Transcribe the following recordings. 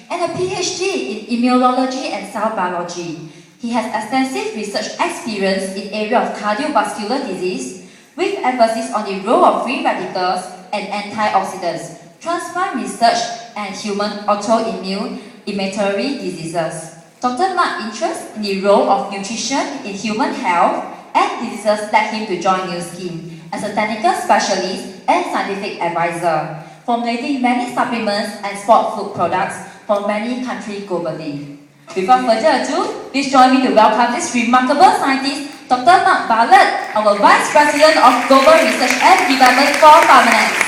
and a PhD in immunology and cell biology. He has extensive research experience in area of cardiovascular disease, with emphasis on the role of free radicals and antioxidants, transplant research, and human autoimmune inflammatory diseases. Dr. Mark's interest in the role of nutrition in human health and diseases led him to join Nu Skin as a technical specialist and scientific advisor, formulating many supplements and sport food products for many countries globally. Without further ado, please join me to welcome this remarkable scientist, Dr. Mark Bartlett, our Vice President of Global Research and Development for Pharmanex.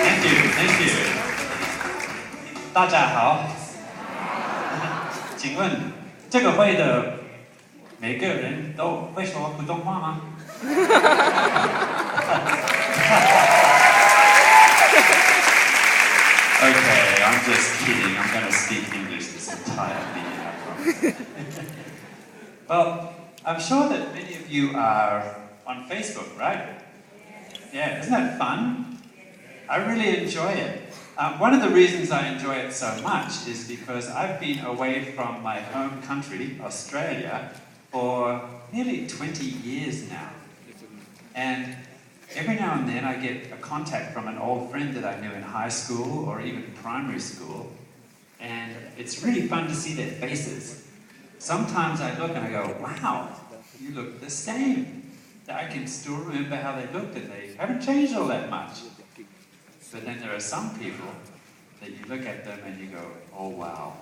Thank you. 大家好。请问这个会的每个人都会说普通话吗？ Okay, I'm just kidding. I'm going to speak English this entire meeting, I promise. Well, I'm sure that many of you are on Facebook, right? Yeah, isn't that fun? I really enjoy it. One of the reasons I enjoy it so much is because I've been away from my home country, Australia, for nearly 20 years now. And every now and then I get a contact from an old friend that I knew in high school or even primary school, and it's really fun to see their faces. Sometimes I look and I go, wow, you look the same. I can still remember how they looked and they haven't changed all that much. But then there are some people that you look at them and you go, oh wow,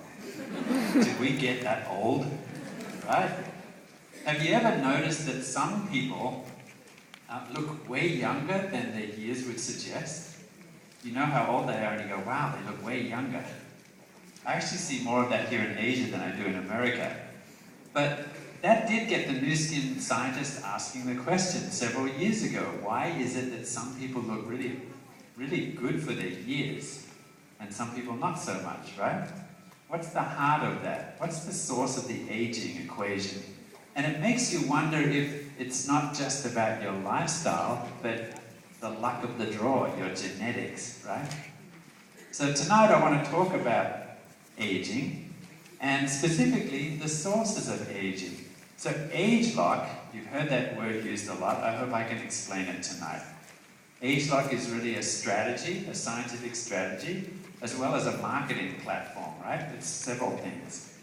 did we get that old? Right? Have you ever noticed that some people look way younger than their years would suggest? You know how old they are and you go, wow, they look way younger. I actually see more of that here in Asia than I do in America. But that did get the Nu Skin scientists asking the question several years ago. Why is it that some people look really good for their years and some people not so much, right? What's the heart of that? What's the source of the aging equation? And it makes you wonder if it's not just about your lifestyle, but the luck of the draw, your genetics, right? So tonight I want to talk about aging, and specifically the sources of aging. So age lock, you've heard that word used a lot. I hope I can explain it tonight. Age lock is really a strategy, a scientific strategy, as well as a marketing platform, right? It's several things.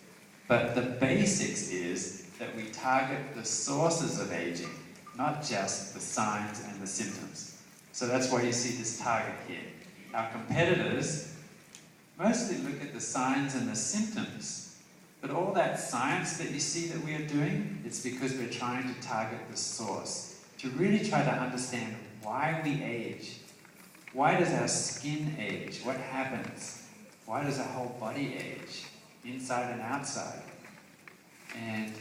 But the basics is that we target the sources of aging, not just the signs and the symptoms. So that's why you see this target here. Our competitors mostly look at the signs and the symptoms, but all that science that you see that we are doing, it's because we're trying to target the source, to really try to understand why we age. Why does our skin age? What happens? Why does our whole body age, inside and outside? And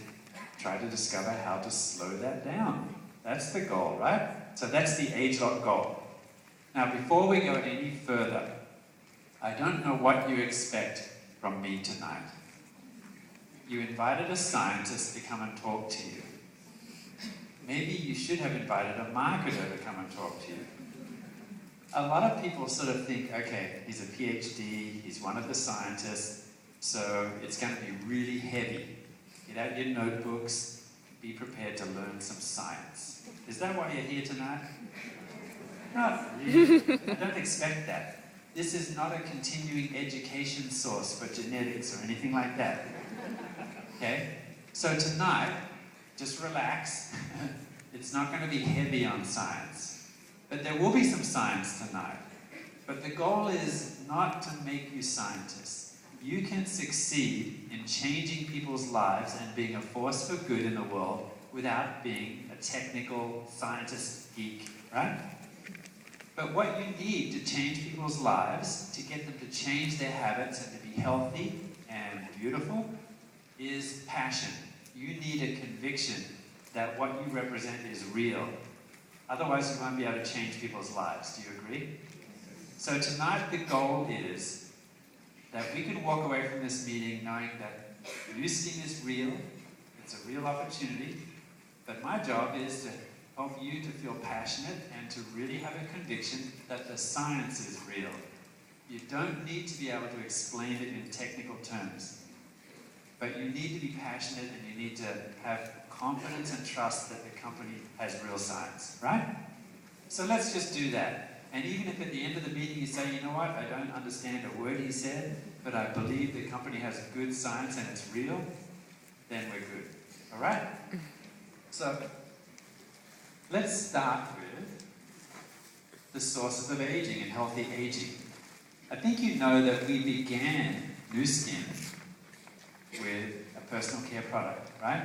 try to discover how to slow that down. That's the goal, right? So that's the age lock goal. Now, before we go any further, I don't know what you expect from me tonight. You invited a scientist to come and talk to you. Maybe you should have invited a marketer to come and talk to you. A lot of people sort of think, okay, he's a PhD, he's one of the scientists, so it's going to be really heavy. Get out your notebooks, be prepared to learn some science. Is that why you're here tonight? No, I don't expect that. This is not a continuing education source for genetics or anything like that. Okay? So tonight, just relax. It's not going to be heavy on science. But there will be some science tonight. But the goal is not to make you scientists. You can succeed in changing people's lives and being a force for good in the world without being a technical scientist geek, right? But what you need to change people's lives, to get them to change their habits and to be healthy and beautiful, is passion. You need a conviction that what you represent is real. Otherwise, you won't be able to change people's lives. Do you agree? So tonight, the goal is that we can walk away from this meeting knowing that Nu Skin is real. It's a real opportunity. But my job is to help you to feel passionate and to really have a conviction that the science is real. You don't need to be able to explain it in technical terms, but you need to be passionate and you need to have confidence and trust that the company has real science, right? So let's just do that. And even if at the end of the meeting you say, you know what, I don't understand a word he said, but I believe the company has good science and it's real, then we're good. All right? So let's start with the sources of aging and healthy aging. I think you know that we began Nu Skin with a personal care product, right?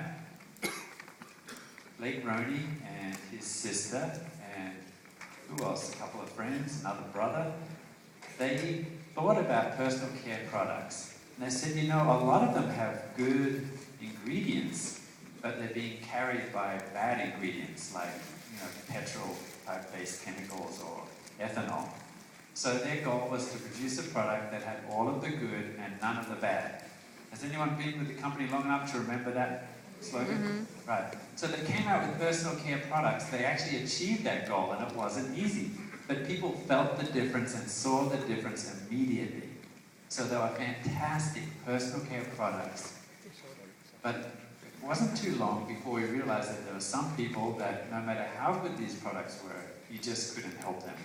Blake Roney and his sister and who else? A couple of friends, another brother. They thought about personal care products. And they said, you know, a lot of them have good ingredients, but they're being carried by bad ingredients like, petrol-type-based chemicals or ethanol. So their goal was to produce a product that had all of the good and none of the bad. Has anyone been with the company long enough to remember that slogan? Mm-hmm. Right. So they came out with personal care products. They actually achieved that goal, and it wasn't easy. But people felt the difference and saw the difference immediately. So they were fantastic personal care products. But it wasn't too long before we realized that there were some people that no matter how good these products were, you just couldn't help them.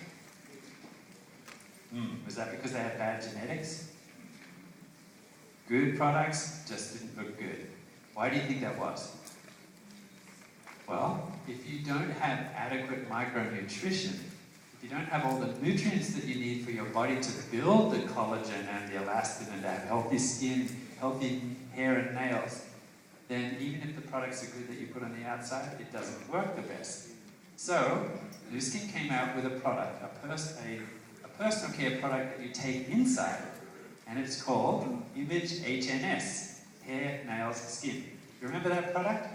Was that because they had bad genetics? Good products just didn't look good. Why do you think that was? Well, if you don't have adequate micronutrition, if you don't have all the nutrients that you need for your body to build the collagen and the elastin and to have healthy skin, healthy hair and nails, then even if the products are good that you put on the outside, it doesn't work the best. So, Nu Skin came out with a product, a personal care product that you take inside, and it's called Image HNS, Hair, Nails, Skin. You remember that product?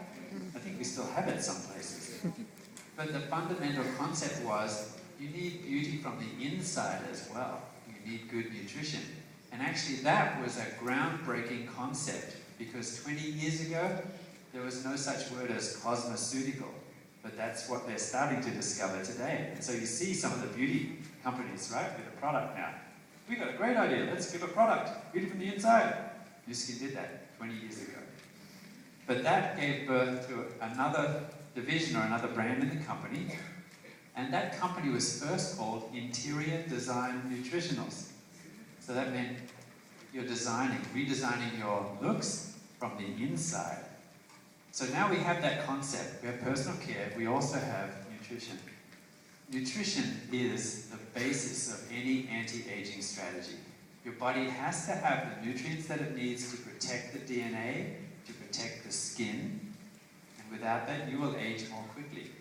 I think we still have it some places. But the fundamental concept was you need beauty from the inside as well. You need good nutrition. And actually that was a groundbreaking concept because 20 years ago, there was no such word as cosmeceutical. But that's what they're starting to discover today. And so you see some of the beauty companies, right, with a product now. We got a great idea, let's give a product, beauty from the inside. Nu Skin did that 20 years ago. But that gave birth to another division or another brand in the company. And that company was first called Interior Design Nutritionals. So that meant you're redesigning your looks from the inside. So now we have that concept. We have personal care, we also have nutrition. Nutrition is the basis of any anti-aging strategy. Your body has to have the nutrients that it needs to protect the DNA, to protect the skin, and without that you will age more quickly.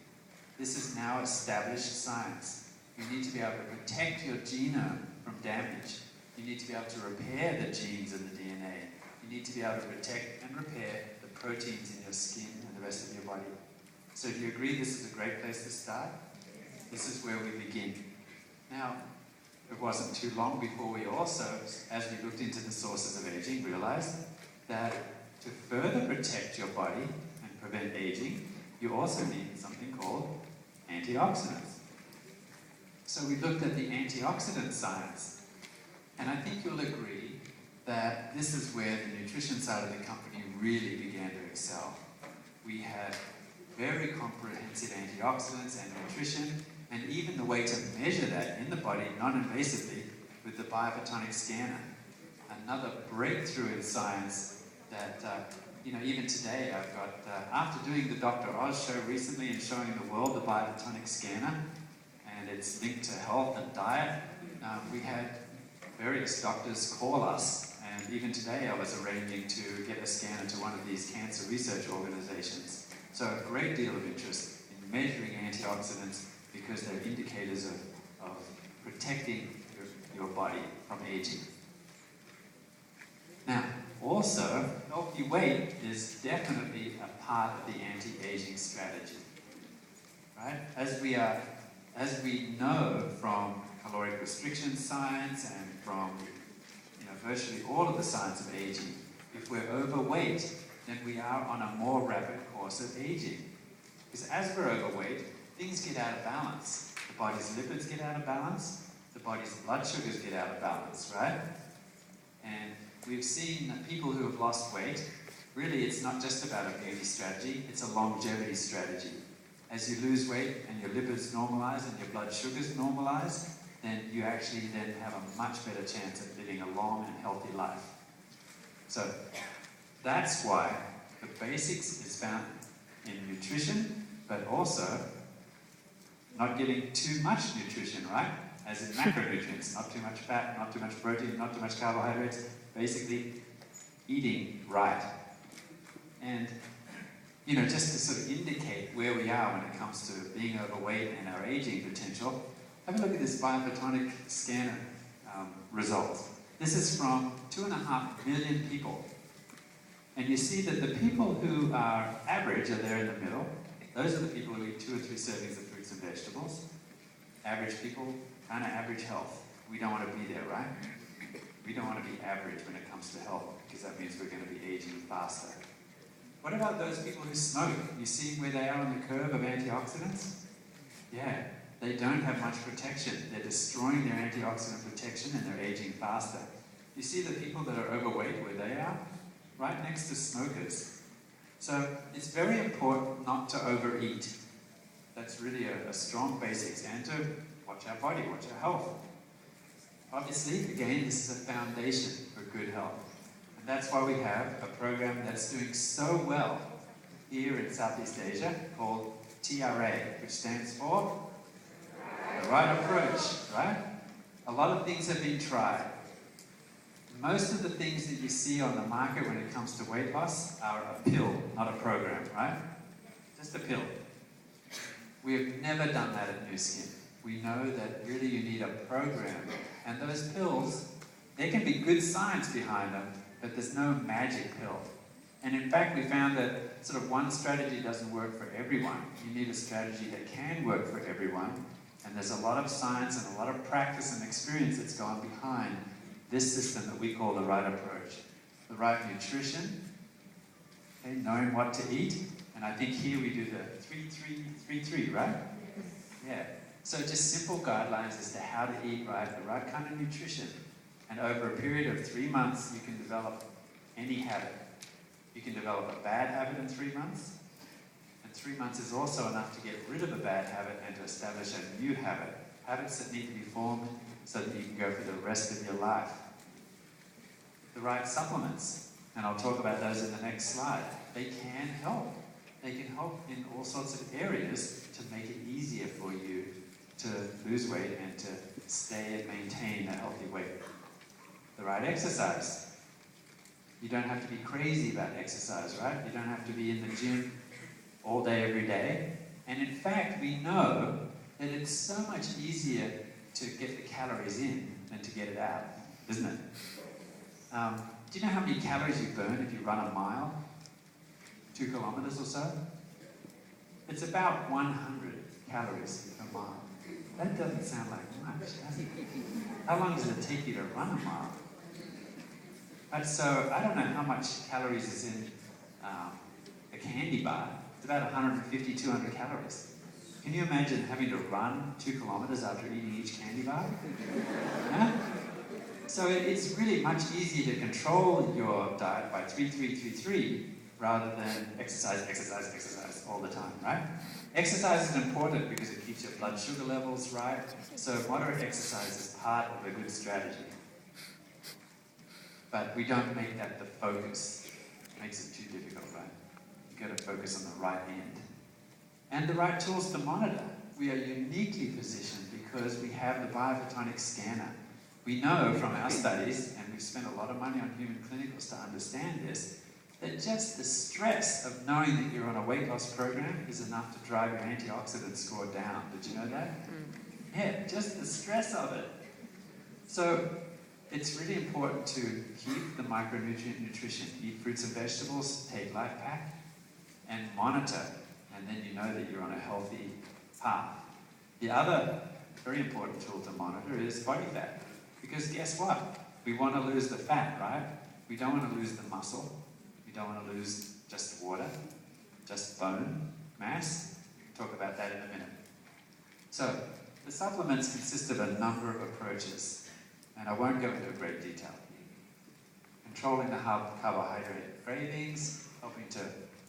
This is now established science. You need to be able to protect your genome from damage. You need to be able to repair the genes and the DNA. You need to be able to protect and repair the proteins in your skin and the rest of your body. So do you agree this is a great place to start? This is where we begin. Now, it wasn't too long before we also, as we looked into the sources of aging, realized that to further protect your body and prevent aging, you also need something called antioxidants. So we looked at the antioxidant science, and I think you'll agree that this is where the nutrition side of the company really began to excel. We had very comprehensive antioxidants and nutrition, and even the way to measure that in the body non-invasively with the Biophotonic scanner. Another breakthrough in science that, even today I've got, after doing the Dr. Oz show recently and showing the world the Biophotonic scanner, and it's linked to health and diet, we had various doctors call us, and even today I was arranging to get a scanner to one of these cancer research organizations. So a great deal of interest in measuring antioxidants because they're indicators of protecting your body from aging. Now, also, healthy weight is definitely a part of the anti-aging strategy, right? As we know from caloric restriction science and from virtually all of the science of aging, if we're overweight, then we are on a more rapid course of aging. Because as we're overweight, things out of balance. The body's lipids get out of balance. The body's blood sugars get out of balance, right? And we've seen that people who have lost weight, really it's not just about a beauty strategy, it's a longevity strategy. As you lose weight and your lipids normalize and your blood sugars normalize, then you actually then have a much better chance of living a long and healthy life. So that's why the basics is found in nutrition, but also not getting too much nutrition, right? As in macronutrients, not too much fat, not too much protein, not too much carbohydrates, basically eating right. And just to sort of indicate where we are when it comes to being overweight and our aging potential, have a look at this biophotonic scanner results. This is from 2.5 million people. And you see that the people who are average are there in the middle. Those are the people who eat 2 or 3 servings of fruits and vegetables. Average people, kind of average health. We don't want to be there, right? We don't want to be average when it comes to health, because that means we're going to be aging faster. What about those people who smoke? You see where they are on the curve of antioxidants? Yeah, they don't have much protection. They're destroying their antioxidant protection and they're aging faster. You see the people that are overweight where they are? Right next to smokers. So it's very important not to overeat. That's really a strong basics, and to watch our body, watch our health. Obviously, again, this is a foundation for good health. And that's why we have a program that's doing so well here in Southeast Asia called TRA, which stands for the right approach, right? A lot of things have been tried. Most of the things that you see on the market when it comes to weight loss are a pill, not a program, right? Just a pill. We have never done that at Nu Skin. We know that really you need a program. And those pills, there can be good science behind them, but there's no magic pill. And in fact, we found that sort of one strategy doesn't work for everyone. You need a strategy that can work for everyone. And there's a lot of science and a lot of practice and experience that's gone behind this system that we call the right approach. The right nutrition, okay, knowing what to eat. And I think here we do the 3-3-3-3, right? Yeah. So just simple guidelines as to how to eat right, the right kind of nutrition. And over a period of 3 months, you can develop any habit. You can develop a bad habit in 3 months. And 3 months is also enough to get rid of a bad habit and to establish a new habit. Habits that need to be formed so that you can go for the rest of your life. The right supplements, and I'll talk about those in the next slide, they can help. They can help in all sorts of areas to make it easier for you to lose weight and to stay and maintain a healthy weight. The right exercise. You don't have to be crazy about exercise, right? You don't have to be in the gym all day, every day. And in fact, we know that it's so much easier to get the calories in than to get it out, isn't it? Do you know how many calories you burn if you run a mile? 2 kilometers or so? It's about 100 calories per mile. That doesn't sound like much, does it? How long does it take you to run a mile? So I don't know how much calories is in a candy bar. It's about 150, 200 calories. Can you imagine having to run 2 kilometers after eating each candy bar? Yeah? So it's really much easier to control your diet by 3-3-3-3 rather than exercise all the time, right? Exercise is important because it keeps your blood sugar levels right. So moderate exercise is part of a good strategy. But we don't make that the focus. It makes it too difficult, right? You've got to focus on the right end. And the right tools to monitor. We are uniquely positioned because we have the biophotonic scanner. We know from our studies, and we've spent a lot of money on human clinicals to understand this, that just the stress of knowing that you're on a weight loss program is enough to drive your antioxidant score down. Did you know that? Yeah, just the stress of it. So it's really important to keep the micronutrient nutrition. Eat fruits and vegetables, take Life Pack, and monitor. And then you know that you're on a healthy path. The other very important tool to monitor is body fat. Because guess what? We want to lose the fat, right? We don't want to lose the muscle. We don't want to lose just water, just bone mass. We'll talk about that in a minute. So, the supplements consist of a number of approaches, and I won't go into great detail. Controlling the carbohydrate cravings, helping to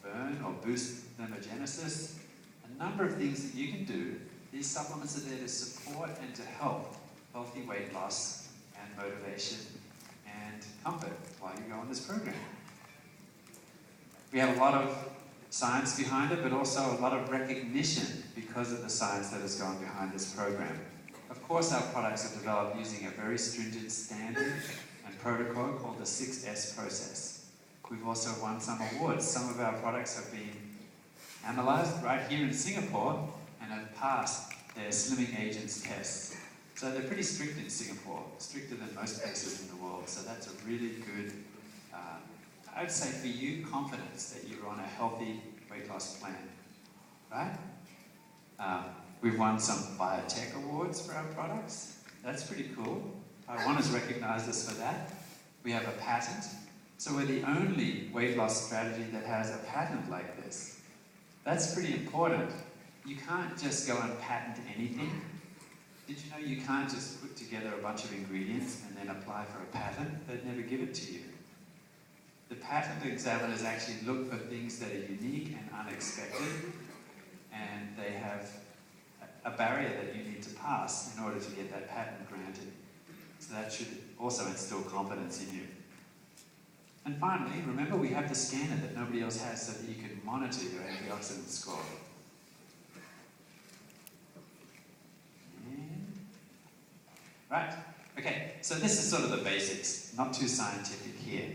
burn or boost thermogenesis, a number of things that you can do. These supplements are there to support and to help healthy weight loss and motivation and comfort while you go on this program. We have a lot of science behind it, but also a lot of recognition because of the science that has gone behind this program. Of course, our products are developed using a very stringent standard and protocol called the 6S process. We've also won some awards. Some of our products have been analysed right here in Singapore and have passed their slimming agents tests. So they're pretty strict in Singapore, stricter than most places in the world. So that's a really good, I would say for you, confidence that you're on a healthy weight loss plan, right? We've won some biotech awards for our products. That's pretty cool. Taiwan has recognized us for that. We have a patent. So we're the only weight loss strategy that has a patent like this. That's pretty important. You can't just go and patent anything. Did you know you can't just put together a bunch of ingredients and then apply for a patent? They'd never give it to you. The patent examiners actually look for things that are unique and unexpected, and they have a barrier that you need to pass in order to get that patent granted. So that should also instill confidence in you. And finally, remember we have the scanner that nobody else has so that you can monitor your antioxidant score. Right, okay, so this is sort of the basics, not too scientific here,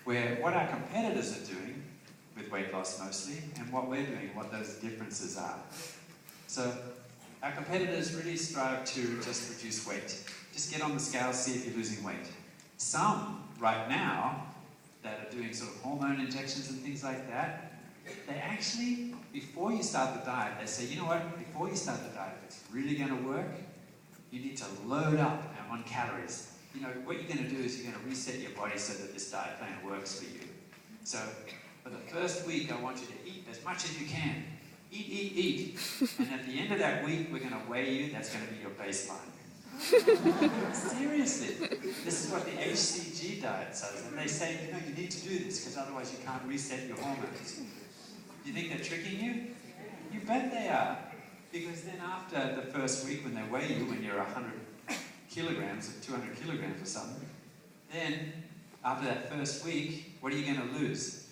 where what our competitors are doing, with weight loss mostly, and what we're doing, what those differences are. So, our competitors really strive to just reduce weight. Just get on the scale, see if you're losing weight. Some, right now, that are doing sort of hormone injections and things like that, they actually, before you start the diet, they say, you know what, before you start the diet, if it's really going to work, you need to load up on calories. You know, what you're going to do is you're going to reset your body so that this diet plan works for you. So, for the first week, I want you to eat as much as you can. Eat, eat, eat. And at the end of that week, we're going to weigh you. That's going to be your baseline. Seriously. This is what the HCG diet says. And they say, you know, you need to do this because otherwise you can't reset your hormones. Do you think they're tricking you? You bet they are. Because then after the first week when they weigh you, when you're 100 kilograms or 200 kilograms or something, then after that first week, what are you going to lose?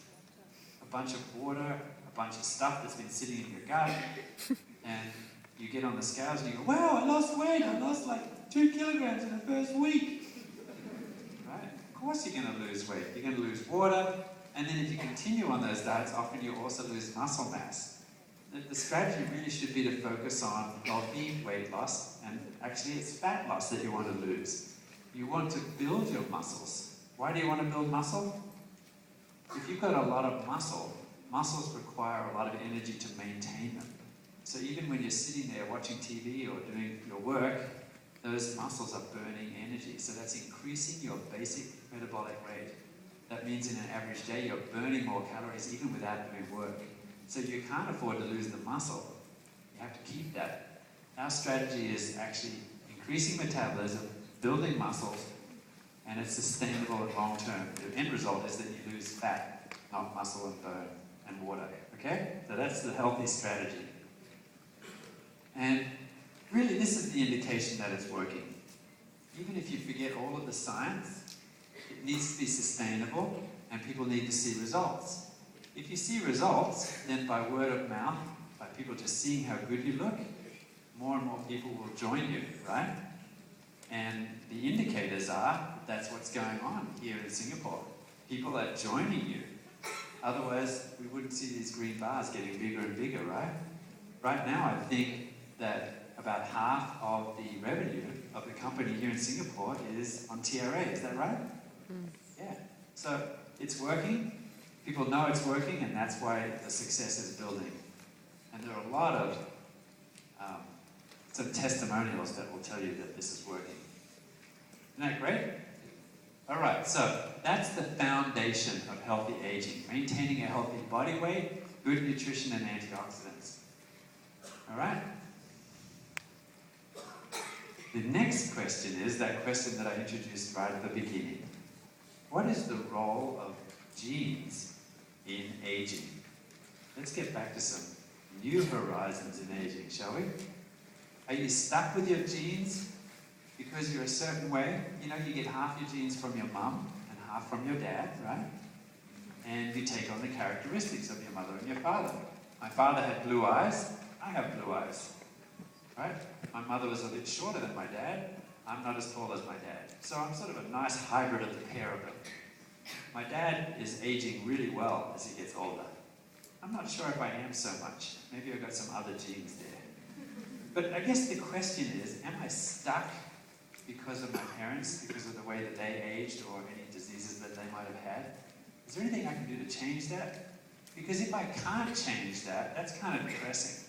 A bunch of water, a bunch of stuff that's been sitting in your gut, and you get on the scales and you go, wow, I lost weight, I lost like 2 kilograms in the first week. Right? Of course you're going to lose weight. You're going to lose water, and then if you continue on those diets, often you also lose muscle mass. The strategy really should be to focus on healthy weight loss, and actually it's fat loss that you want to lose. You want to build your muscles. Why do you want to build muscle? If you've got a lot of muscle, muscles require a lot of energy to maintain them. So even when you're sitting there watching TV or doing your work, those muscles are burning energy. So that's increasing your basic metabolic rate. That means in an average day you're burning more calories even without doing work. So you can't afford to lose the muscle. You have to keep that. Our strategy is actually increasing metabolism, building muscles, and it's sustainable and long term. The end result is that you lose fat, not muscle and bone and water. Okay? So that's the healthy strategy. And really this is the indication that it's working. Even if you forget all of the science, it needs to be sustainable and people need to see results. If you see results, then by word of mouth, by people just seeing how good you look, more and more people will join you, right? And the indicators are that's what's going on here in Singapore. People are joining you. Otherwise, we wouldn't see these green bars getting bigger and bigger, right? Right now, I think that about half of the revenue of the company here in Singapore is on TRA. Is that right? Yeah. So it's working. People know it's working, and that's why the success is building. And there are a lot of some testimonials that will tell you that this is working. Isn't that great? All right, so that's the foundation of healthy aging. Maintaining a healthy body weight, good nutrition, and antioxidants. All right? The next question is that question that I introduced right at the beginning. What is the role of genes in aging? Let's get back to some new horizons in aging, shall we? Are you stuck with your genes because you're a certain way? You know, you get half your genes from your mum and half from your dad, right? And you take on the characteristics of your mother and your father. My father had blue eyes, I have blue eyes, right? My mother was a bit shorter than my dad, I'm not as tall as my dad. So I'm sort of a nice hybrid of the pair of them. My dad is aging really well as he gets older. I'm not sure if I am so much. Maybe I've got some other genes there. But I guess the question is, am I stuck because of my parents, because of the way that they aged or any diseases that they might have had? Is there anything I can do to change that? Because if I can't change that, that's kind of depressing.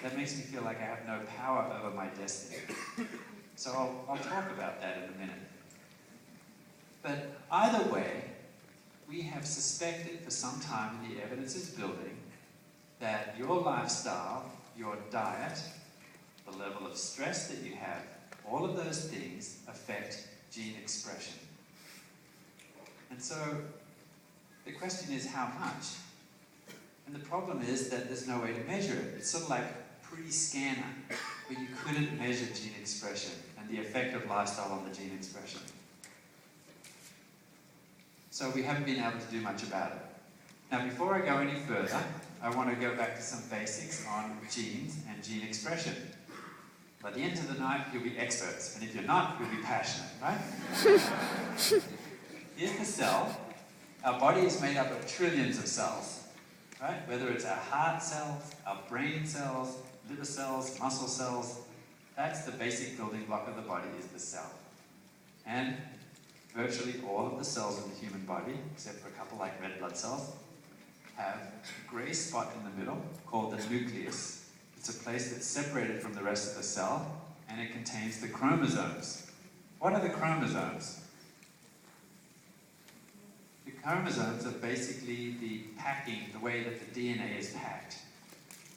That makes me feel like I have no power over my destiny. So I'll talk about that in a minute. But either way, we have suspected for some time, and the evidence is building, that your lifestyle, your diet, the level of stress that you have, all of those things affect gene expression. And so the question is how much? And the problem is that there's no way to measure it. It's sort of like pre-scanner, where you couldn't measure gene expression and the effect of lifestyle on the gene expression. So we haven't been able to do much about it. Now, before I go any further, I want to go back to some basics on genes and gene expression. By the end of the night, you'll be experts, and if you're not, you'll be passionate, right? Here's the cell. Our body is made up of trillions of cells, right? Whether it's our heart cells, our brain cells, liver cells, muscle cells, that's the basic building block of the body, is the cell. And virtually all of the cells in the human body, except for a couple like red blood cells, have a grey spot in the middle called the nucleus. It's a place that's separated from the rest of the cell, and it contains the chromosomes. What are the chromosomes? The chromosomes are basically the packing, the way that the DNA is packed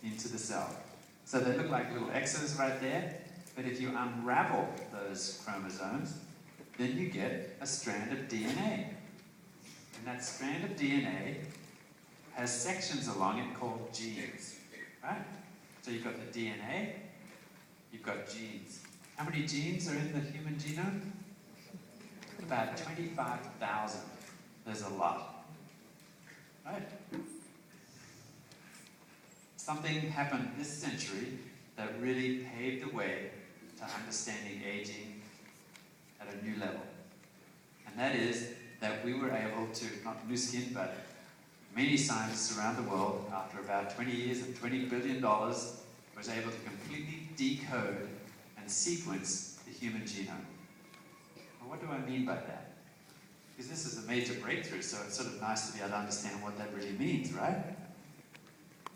into the cell. So they look like little X's right there, but if you unravel those chromosomes, then you get a strand of DNA. And that strand of DNA has sections along it called genes, right? So you've got the DNA, you've got genes. How many genes are in the human genome? About 25,000. There's a lot, right? Something happened this century that really paved the way to understanding aging at a new level. And that is that we were able to, not Nu Skin, but many scientists around the world, after about 20 years and $20 billion, was able to completely decode and sequence the human genome. Well, what do I mean by that? Because this is a major breakthrough, so it's sort of nice to be able to understand what that really means, right?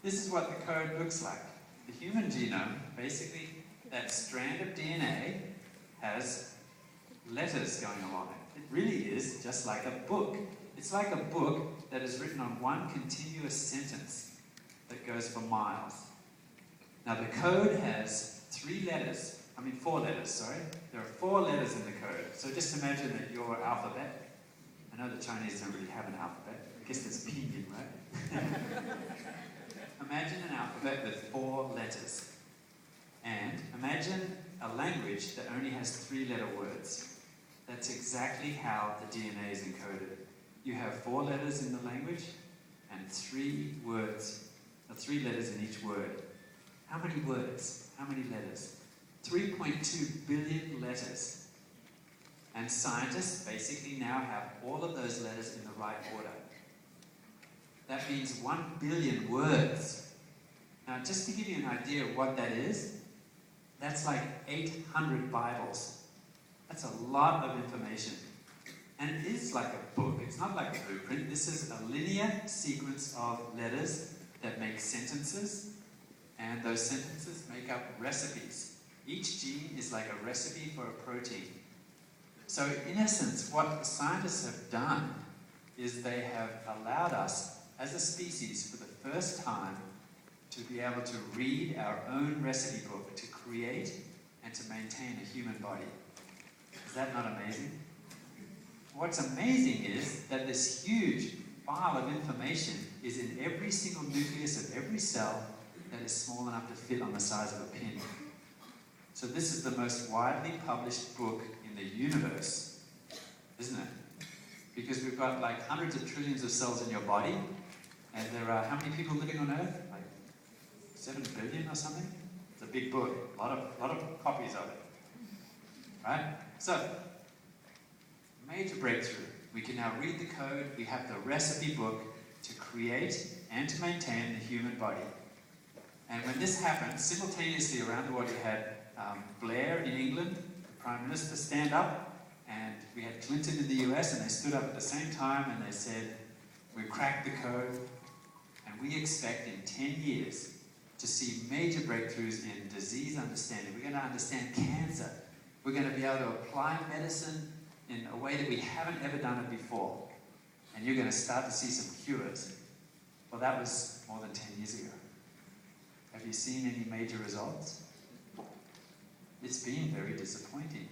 This is what the code looks like. The human genome, basically, that strand of DNA has letters going along it. It really is just like a book. It's like a book that is written on one continuous sentence that goes for miles. Now the code has 4 letters, sorry. There are 4 letters in the code. So just imagine that your alphabet, I know the Chinese don't really have an alphabet. I guess there's pinyin, right? Imagine an alphabet with 4 letters. And imagine a language that only has 3-letter words. That's exactly how the DNA is encoded. You have 4 letters in the language and 3 letters in each word. How many words? How many letters? 3.2 billion letters. And scientists basically now have all of those letters in the right order. That means 1 billion words. Now, just to give you an idea of what that is, that's like 800 Bibles. That's a lot of information. And it is like a book. It's not like a blueprint. This is a linear sequence of letters that make sentences, and those sentences make up recipes. Each gene is like a recipe for a protein. So in essence, what the scientists have done is they have allowed us, as a species, for the first time, to be able to read our own recipe book, to create and to maintain a human body. Is that not amazing? What's amazing is that this huge file of information is in every single nucleus of every cell that is small enough to fit on the size of a pin. So this is the most widely published book in the universe, isn't it? Because we've got like hundreds of trillions of cells in your body, and there are how many people living on Earth? Like 7 billion or something? It's a big book, a lot of copies of it. Right? So, major breakthrough. We can now read the code, we have the recipe book to create and to maintain the human body. And when this happened, simultaneously around the world you had Blair in England, the Prime Minister, stand up, and we had Clinton in the US, and they stood up at the same time and they said, we've cracked the code, and we expect in 10 years to see major breakthroughs in disease understanding. We're going to understand cancer. We're going to be able to apply medicine in a way that we haven't ever done it before. And you're going to start to see some cures. Well, that was more than 10 years ago. Have you seen any major results? It's been very disappointing.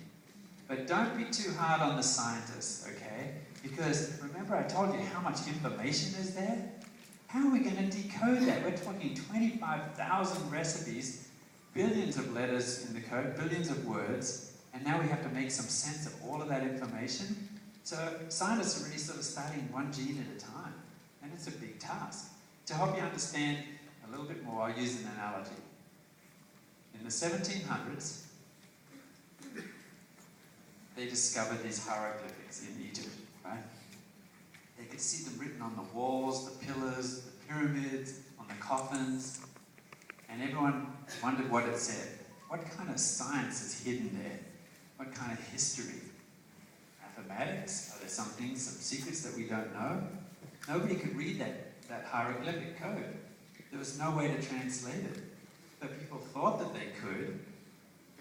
But don't be too hard on the scientists, okay? Because remember I told you how much information is there? How are we going to decode that? We're talking 25,000 recipes, billions of letters in the code, billions of words, and now we have to make some sense of all of that information. So scientists are really sort of studying one gene at a time, and it's a big task. To help you understand a little bit more, I'll use an analogy. In the 1700s, they discovered these hieroglyphics in Egypt, right? They could see them written on the walls, the pillars, the pyramids, on the coffins, and everyone wondered what it said. What kind of science is hidden there? What kind of history? Mathematics? Are there some things, some secrets that we don't know? Nobody could read that hieroglyphic code. There was no way to translate it. But people thought that they could,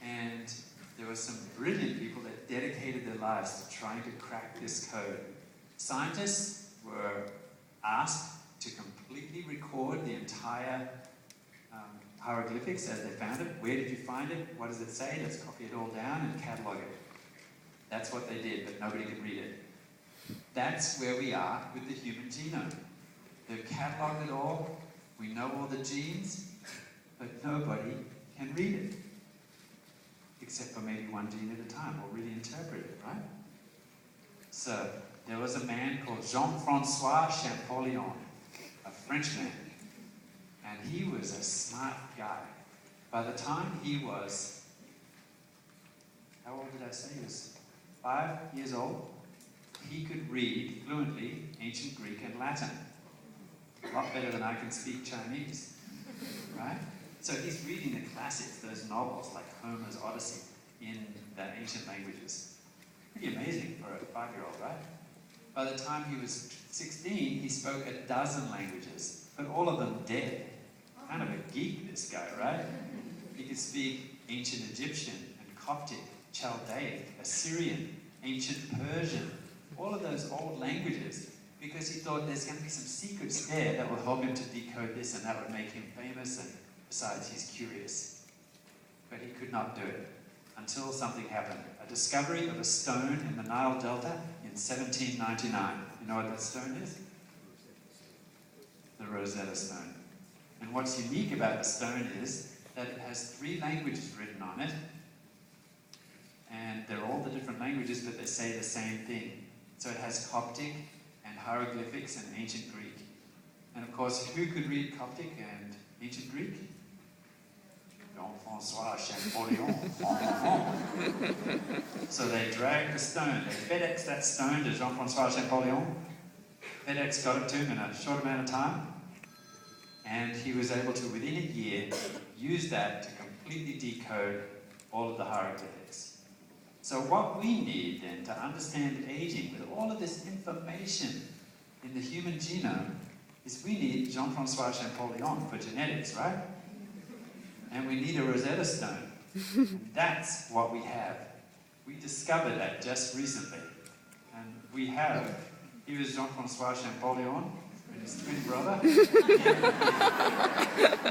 and there were some brilliant people that dedicated their lives to trying to crack this code. Scientists were asked to completely record the entire hieroglyphics as they found it. Where did you find it? What does it say? Let's copy it all down and catalog it. That's what they did, but nobody could read it. That's where we are with the human genome. They've catalogued it all. We know all the genes, but nobody can read it. Except for maybe one gene at a time, or really interpret it, right? So, there was a man called Jean-Francois Champollion, a Frenchman, and he was a smart guy. By the time he was, how old did I say? He was 5 years old. He could read fluently ancient Greek and Latin. A lot better than I can speak Chinese, right? So he's reading the classics, those novels like Homer's Odyssey, in the ancient languages. Pretty amazing for a 5-year-old, right? By the time he was 16, he spoke a dozen languages, but all of them dead. Kind of a geek, this guy, right? He could speak ancient Egyptian and Coptic, Chaldaic, Assyrian, ancient Persian, all of those old languages, because he thought there's going to be some secrets there that will help him to decode this, and that would make him famous, and besides, he's curious. But he could not do it until something happened. A discovery of a stone in the Nile Delta in 1799. You know what that stone is? The Rosetta Stone. And what's unique about the stone is that it has 3 languages written on it, and they're all the different languages, but they say the same thing. So it has Coptic and hieroglyphics and ancient Greek. And of course, who could read Coptic and ancient Greek? Jean-Francois Champollion. So they dragged the stone, they FedExed that stone to Jean-Francois Champollion. FedEx got it to him in a short amount of time, and he was able to, within a year, use that to completely decode all of the hieroglyphics. So what we need then to understand aging with all of this information in the human genome is we need Jean-Francois Champollion for genetics, right? And we need a Rosetta Stone. And that's what we have. We discovered that just recently. And we have, here is Jean-Francois Champollion and his twin brother.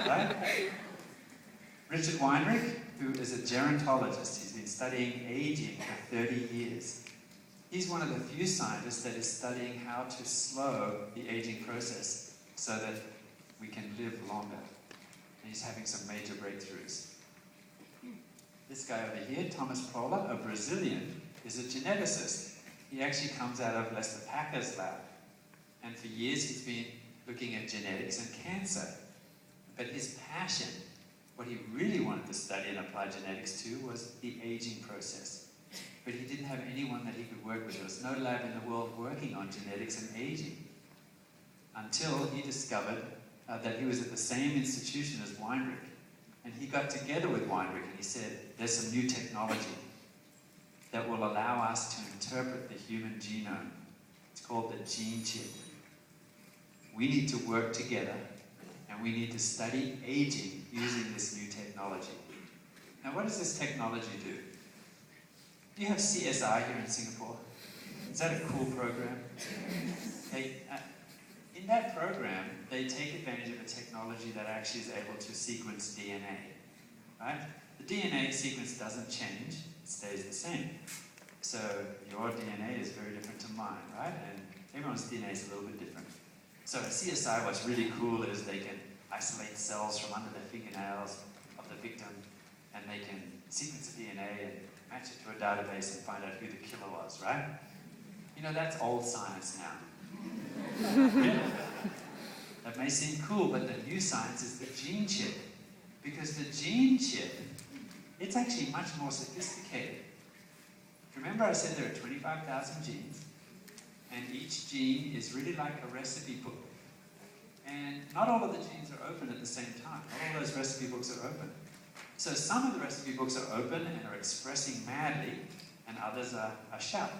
Right? Richard Weinrich, who is a gerontologist. He's been studying aging for 30 years. He's one of the few scientists that is studying how to slow the aging process so that we can live longer. And he's having some major breakthroughs. This guy over here, Thomas Proller, a Brazilian, is a geneticist. He actually comes out of Lester Packer's lab. And for years he's been looking at genetics and cancer. But his passion, what he really wanted to study and apply genetics to, was the aging process. But he didn't have anyone that he could work with. There was no lab in the world working on genetics and aging until he discovered that he was at the same institution as Weinrich. And he got together with Weinrich and he said, there's some new technology that will allow us to interpret the human genome. It's called the gene chip. We need to work together and we need to study aging using this new technology. Now, what does this technology do? You have CSI here in Singapore. Is that a cool program? In that program, they take advantage of a technology that actually is able to sequence DNA, right? The DNA sequence doesn't change, it stays the same. So your DNA is very different to mine, right? And everyone's DNA is a little bit different. So at CSI, what's really cool is they can isolate cells from under the fingernails of the victim, and they can sequence the DNA and match it to a database and find out who the killer was, right? You know, that's old science now. That may seem cool, but the new science is the gene chip. Because the gene chip, it's actually much more sophisticated. Remember I said there are 25,000 genes, and each gene is really like a recipe book. And not all of the genes are open at the same time. Not all those recipe books are open. So some of the recipe books are open and are expressing madly, and others are shut.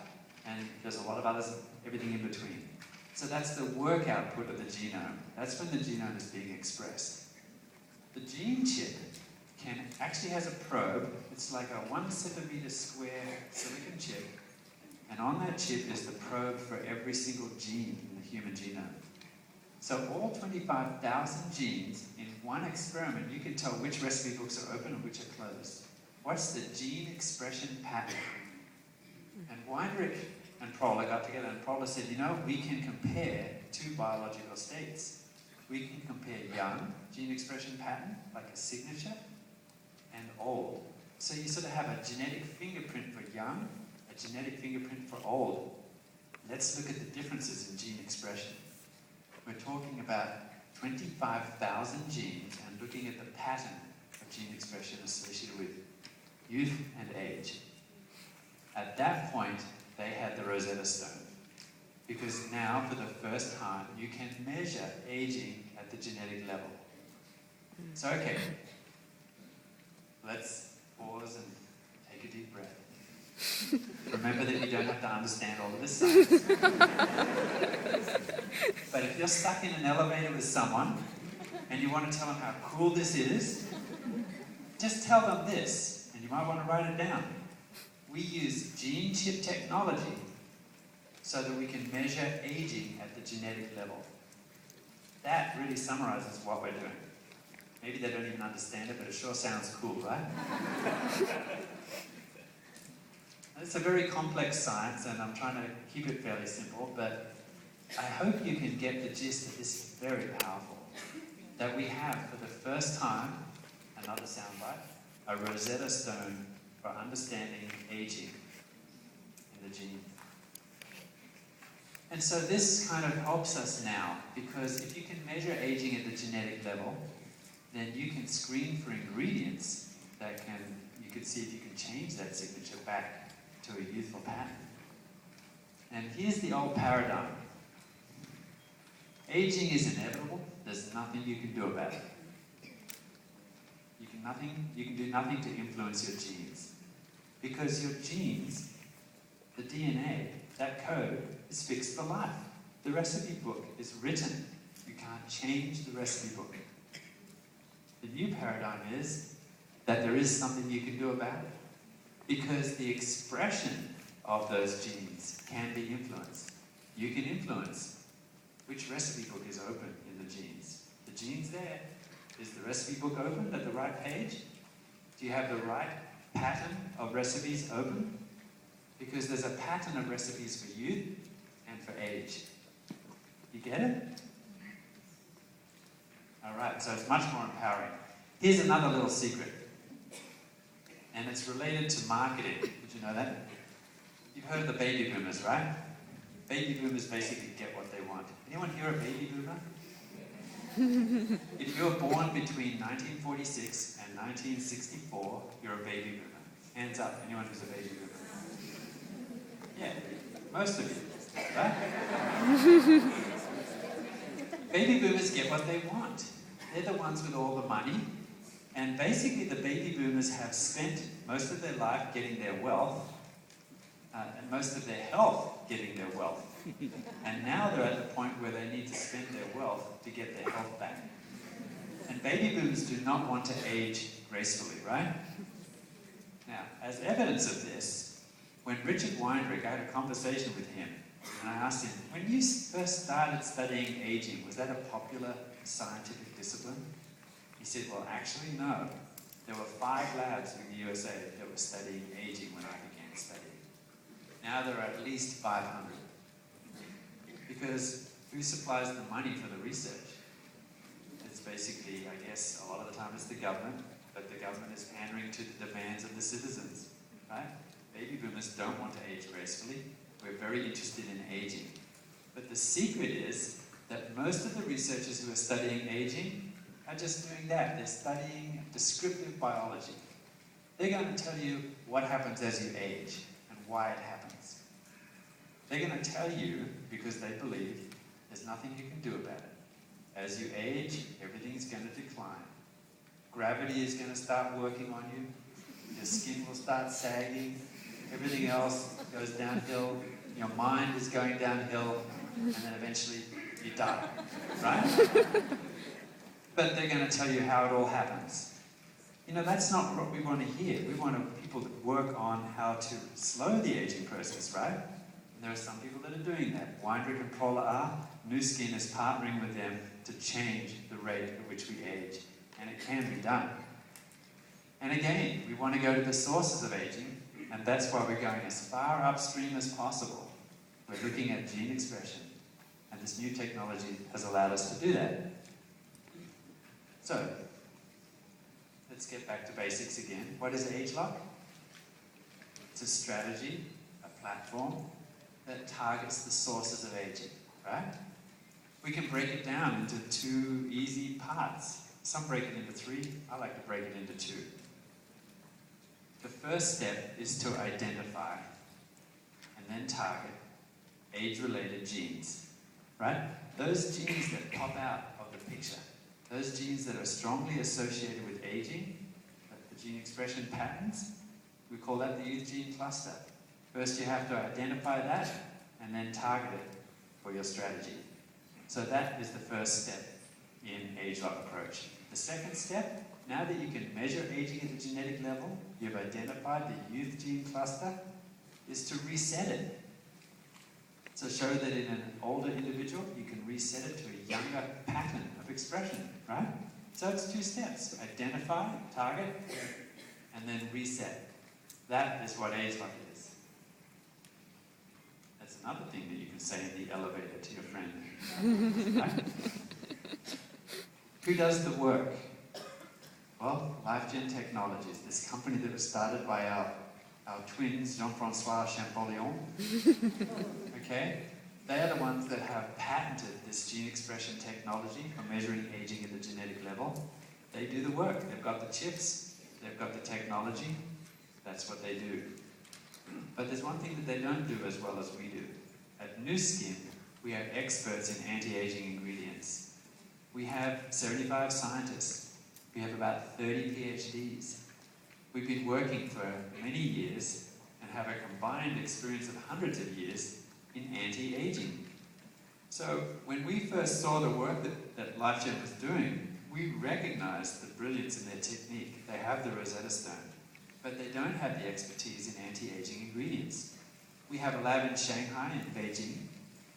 And there's a lot of others, everything in between. So that's the work output of the genome. That's when the genome is being expressed. The gene chip actually has a probe. It's like a 1 centimeter square silicon chip. And on that chip is the probe for every single gene in the human genome. So all 25,000 genes in one experiment, you can tell which recipe books are open and which are closed. What's the gene expression pattern? And Weinrich and Proller got together, and Proller said, you know, we can compare two biological states. We can compare young gene expression pattern, like a signature, and old. So you sort of have a genetic fingerprint for young, a genetic fingerprint for old. Let's look at the differences in gene expression. We're talking about 25,000 genes and looking at the pattern of gene expression associated with youth and age. At that point, they had the Rosetta Stone. Because now, for the first time, you can measure aging at the genetic level. So, okay, let's pause and take a deep breath. Remember that you don't have to understand all of this science. But if you're stuck in an elevator with someone and you want to tell them how cool this is, just tell them this, and you might want to write it down. We use gene chip technology so that we can measure aging at the genetic level. That really summarizes what we're doing. Maybe they don't even understand it, but it sure sounds cool, right? It's a very complex science, and I'm trying to keep it fairly simple, but I hope you can get the gist that this is very powerful. That we have, for the first time, another soundbite, a Rosetta Stone for understanding aging in the gene. And so this kind of helps us now, because if you can measure aging at the genetic level, then you can screen for ingredients that you can see if you can change that signature back to a youthful pattern. And here's the old paradigm. Aging is inevitable. There's nothing you can do about it. You can do nothing to influence your genes. Because your genes, the DNA, that code, is fixed for life. The recipe book is written. You can't change the recipe book. The new paradigm is that there is something you can do about it. Because the expression of those genes can be influenced. You can influence which recipe book is open in the genes. The gene's there. Is the recipe book open at the right page? Do you have the right pattern of recipes open? Because there's a pattern of recipes for youth and for age. You get it? All right, so it's much more empowering. Here's another little secret. And it's related to marketing. Did you know that? You've heard of the baby boomers, right? Baby boomers basically get what they want. Anyone here a baby boomer? If you were born between 1946 and 1964, you're a baby boomer. Hands up, anyone who's a baby boomer. Yeah, most of you, right? Baby boomers get what they want. They're the ones with all the money. And basically the baby boomers have spent most of their life getting their wealth and most of their health getting their wealth. And now they're at the point where they need to spend their wealth to get their health back. And baby boomers do not want to age gracefully, right? Now, as evidence of this, when Richard Weinrich, I had a conversation with him, and I asked him, when you first started studying aging, was that a popular scientific discipline? He said, well, actually, no. There were 5 labs in the USA that were studying aging when I began studying. Now there are at least 500. Because who supplies the money for the research? It's basically, I guess, a lot of the time it's the government, but the government is pandering to the demands of the citizens, right? Baby boomers don't want to age gracefully. We're very interested in aging. But the secret is that most of the researchers who are studying aging are just doing that. They're studying descriptive biology. They're going to tell you what happens as you age and why it happens. They're going to tell you because they believe there's nothing you can do about it. As you age, everything's going to decline. Gravity is going to start working on you. Your skin will start sagging. Everything else goes downhill. Your mind is going downhill. And then eventually you die. Right? But they're going to tell you how it all happens. You know, that's not what we want to hear. We want people to work on how to slow the aging process, right? And there are some people that are doing that. Weinrich and Proler are. Nu Skin is partnering with them to change the rate at which we age. And it can be done. And again, we want to go to the sources of aging, and that's why we're going as far upstream as possible. We're looking at gene expression, and this new technology has allowed us to do that. So, let's get back to basics again. What is AgeLock? It's a strategy, a platform that targets the sources of aging, right? We can break it down into 2 easy parts. Some break it into 3. I like to break it into 2. The first step is to identify and then target age-related genes, right? Those genes that pop out of the picture, those genes that are strongly associated with aging, the gene expression patterns, we call that the youth gene cluster. First you have to identify that and then target it for your strategy. So that is the first step in AgeLock approach. The second step, now that you can measure aging at a genetic level, you've identified the youth gene cluster, is to reset it. So show that in an older individual, you can reset it to a younger pattern of expression, right? So it's 2 steps. Identify, target, and then reset. That is what AgeLock is. That's another thing that you can say in the elevator to your friend. Right? Who does the work? Well, LifeGen Technologies, this company that was started by our twins, Jean-Francois Champollion. Okay? They are the ones that have patented this gene expression technology for measuring aging at the genetic level. They do the work. They've got the chips, they've got the technology. That's what they do. But there's one thing that they don't do as well as we do. At Nu Skin, we are experts in anti-aging ingredients. We have 75 scientists. We have about 30 PhDs. We've been working for many years and have a combined experience of hundreds of years in anti-aging. So when we first saw the work that LifeGen was doing, we recognized the brilliance in their technique. They have the Rosetta Stone, but they don't have the expertise in anti-aging ingredients. We have a lab in Shanghai and Beijing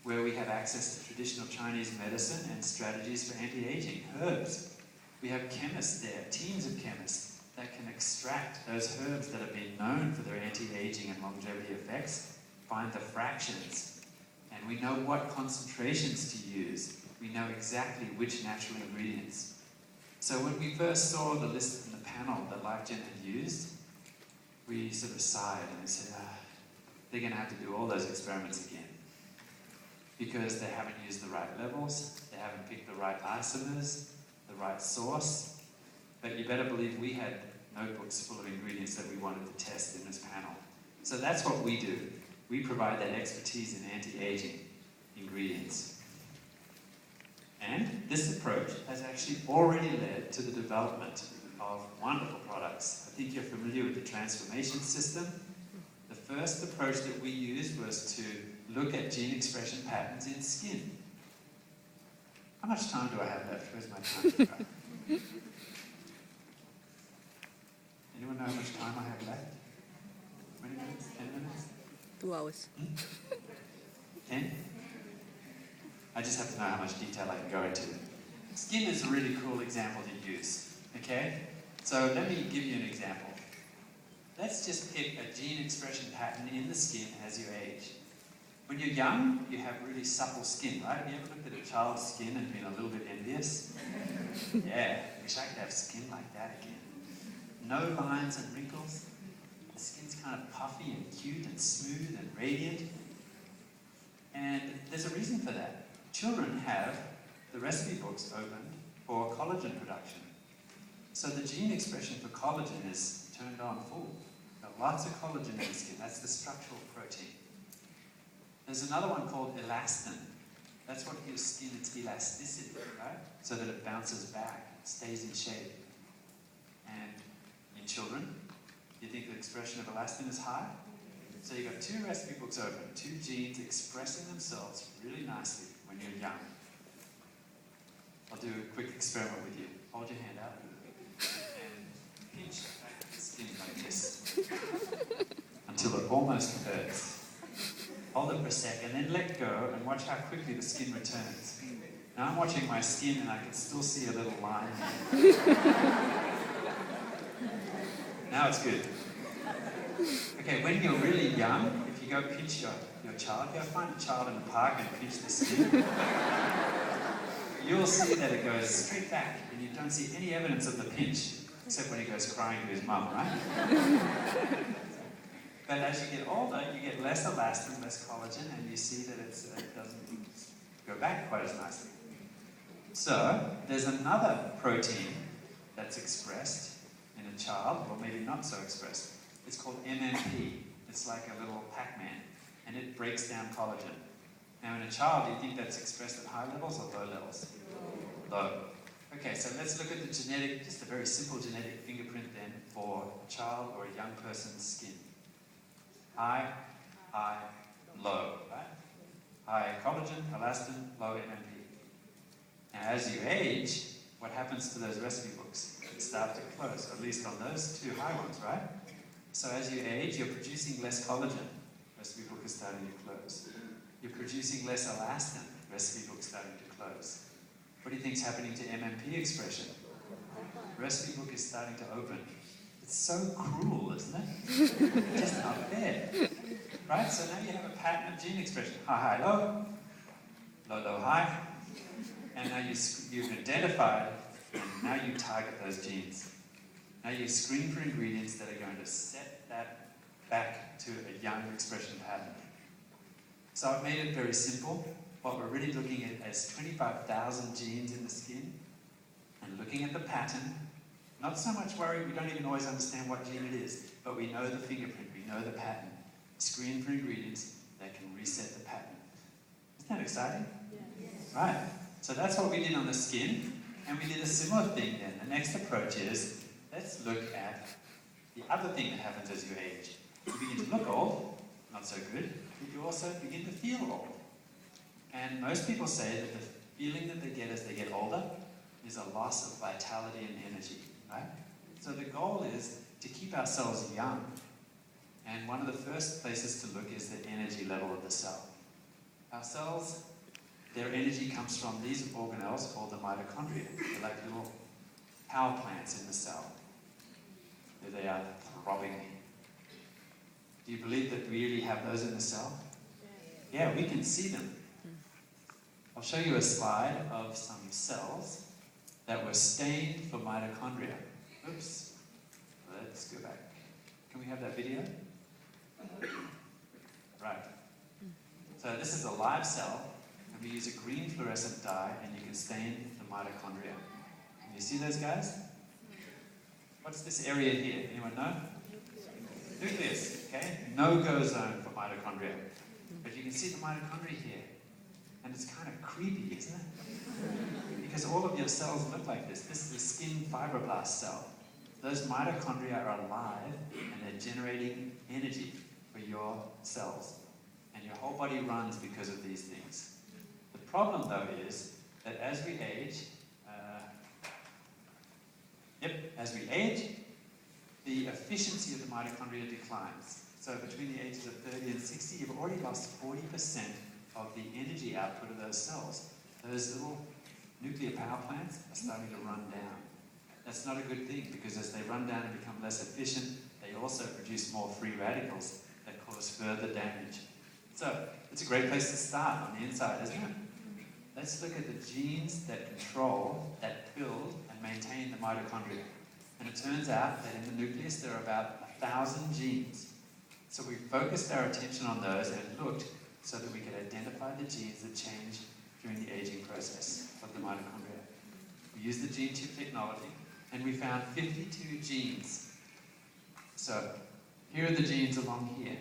where we have access to traditional Chinese medicine and strategies for anti-aging, herbs. We have chemists there, teams of chemists, that can extract those herbs that have been known for their anti-aging and longevity effects, find the fractions, and we know what concentrations to use. We know exactly which natural ingredients. So when we first saw the list in the panel that LifeGen had used, we sort of sighed and we said, they're going to have to do all those experiments again. Because they haven't used the right levels, they haven't picked the right isomers, the right source. But you better believe we had notebooks full of ingredients that we wanted to test in this panel. So that's what we do. We provide that expertise in anti-aging ingredients. And this approach has actually already led to the development of wonderful products. I think you're familiar with the transformation system. The first approach that we used was to look at gene expression patterns in skin. How much time do I have left? Where's my time? Anyone know how much time I have left? 20 minutes? 10 minutes? 2 hours. 10? I just have to know how much detail I can go into. Skin is a really cool example to use, okay? So let me give you an example. Let's just pick a gene expression pattern in the skin as you age. When you're young, you have really supple skin, right? Have you ever looked at a child's skin and been a little bit envious? Yeah, wish I could have skin like that again. No lines and wrinkles. The skin's kind of puffy and cute and smooth and radiant. And there's a reason for that. Children have the recipe books opened for collagen production. So the gene expression for collagen is turned on full. Got lots of collagen in the skin. That's the structural protein. There's another one called elastin. That's what gives skin its elasticity, right? So that it bounces back, stays in shape. And in children, you think the expression of elastin is high? So you've got 2 recipe books open, 2 genes expressing themselves really nicely when you're young. I'll do a quick experiment with you. Hold your hand out and pinch back the skin like this until it almost hurts. Hold it for a sec and then let go and watch how quickly the skin returns. Now I'm watching my skin and I can still see a little line here. Now it's good. Okay, when you're really young, if you go pinch your child, go find a child in the park and pinch the skin, you'll see that it goes straight back and you don't see any evidence of the pinch, except when he goes crying to his mum, right? But as you get older, you get less elastin, less collagen, and you see that it doesn't go back quite as nicely. So, there's another protein that's expressed in a child, or maybe not so expressed. It's called MMP. It's like a little Pac-Man, and it breaks down collagen. Now in a child, do you think that's expressed at high levels or low levels? Low. Okay, so let's look at the genetic, just a very simple genetic fingerprint then for a child or a young person's skin. High, high, low, right? High collagen, elastin, low MMP. Now as you age, what happens to those recipe books? They start to close, at least on those 2 high ones, right? So as you age, you're producing less collagen. Recipe book is starting to close. You're producing less elastin. Recipe book is starting to close. What do you think is happening to MMP expression? Recipe book is starting to open. It's so cruel, isn't it? Just not fair. Right? So now you have a pattern of gene expression. High, high, low. Low, low, high. And now you've identified, and now you target those genes. Now you screen for ingredients that are going to set that back to a young expression pattern. So I've made it very simple. What we're really looking at is 25,000 genes in the skin and looking at the pattern. Not so much worried, we don't even always understand what gene it is, but we know the fingerprint, we know the pattern. Screen for ingredients that can reset the pattern. Isn't that exciting? Yes. Right. So that's what we did on the skin, and we did a similar thing then. The next approach is, let's look at the other thing that happens as you age. You begin to look old, not so good, but you also begin to feel old. And most people say that the feeling that they get as they get older is a loss of vitality and energy, right? So the goal is to keep ourselves young. And one of the first places to look is the energy level of the cell. Our cells, their energy comes from these organelles called the mitochondria. They're like little power plants in the cell. There they are, throbbing. Do you believe that we really have those in the cell? Yeah, we can see them. I'll show you a slide of some cells that were stained for mitochondria. Oops. Let's go back. Can we have that video? Right. So this is a live cell, and we use a green fluorescent dye, and you can stain the mitochondria. Can you see those guys? What's this area here? Anyone know? Nucleus, okay? No-go zone for mitochondria. But you can see the mitochondria here. And it's kind of creepy, isn't it? Because all of your cells look like this. This is a skin fibroblast cell. Those mitochondria are alive, and they're generating energy for your cells. And your whole body runs because of these things. The problem, though, is that as we age, the efficiency of the mitochondria declines. So between the ages of 30 and 60, you've already lost 40% of the energy output of those cells. Those little nuclear power plants are starting to run down. That's not a good thing, because as they run down and become less efficient, they also produce more free radicals that cause further damage. So it's a great place to start on the inside, isn't it? Let's look at the genes that control, that build and maintain the mitochondria. And it turns out that in the nucleus there are about 1,000 genes. So we focused our attention on those and looked so that we could identify the genes that change during the aging process of the mitochondria. We used the gene chip technology, and we found 52 genes. So here are the genes along here.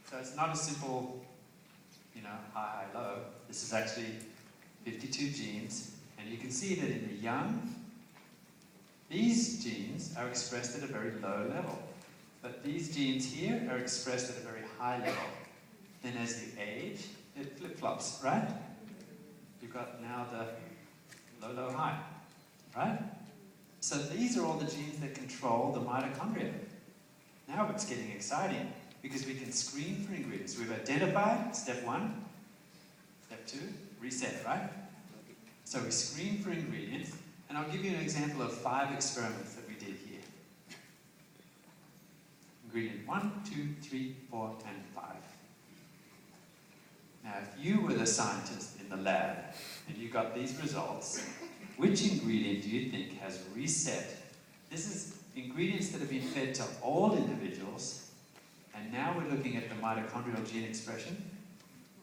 So it's not a simple, high, low. This is actually 52 genes, and you can see that in the young, these genes are expressed at a very low level. But these genes here are expressed at a very high level. Then as you age, it flip-flops, right? You've got now the low, low, high, right? So these are all the genes that control the mitochondria. Now it's getting exciting, because we can screen for ingredients. We've identified step 1, step 2, reset, right? So we screen for ingredients, and I'll give you an example of 5 experiments that we did here. Ingredient 1, 2, 3, 4, and 5. Now, if you were the scientist in the lab and you got these results, which ingredient do you think has reset? This is ingredients that have been fed to all individuals, and now we're looking at the mitochondrial gene expression.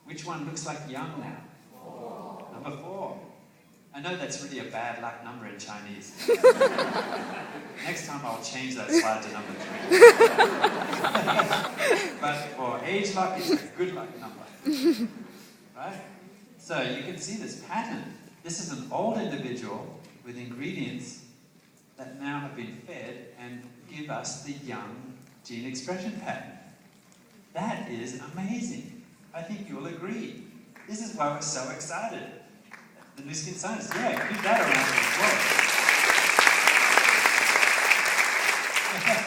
Which one looks like young now? 4. Number 4. I know that's really a bad luck number in Chinese. Next time I'll change that slide to number 3. But for age luck, it's a good luck number. Right? So you can see this pattern. This is an old individual with ingredients that now have been fed and give us the young gene expression pattern. That is amazing. I think you'll agree. This is why we're so excited. The Nu Skin Scientists, yeah, give that a round of applause.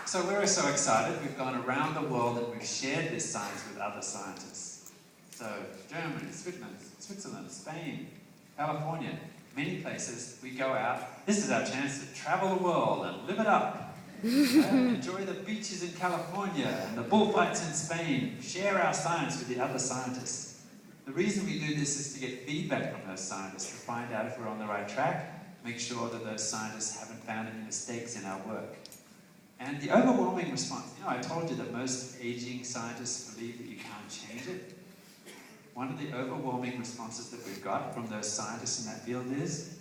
So we're so excited, we've gone around the world and we've shared this science with other scientists. So Germany, Switzerland, Spain, California, many places we go out. This is our chance to travel the world and live it up. Enjoy the beaches in California and the bullfights in Spain. Share our science with the other scientists. The reason we do this is to get feedback from those scientists, to find out if we're on the right track, make sure that those scientists haven't found any mistakes in our work. And the overwhelming response, I told you that most aging scientists believe that you can't change it. One of the overwhelming responses that we've got from those scientists in that field is,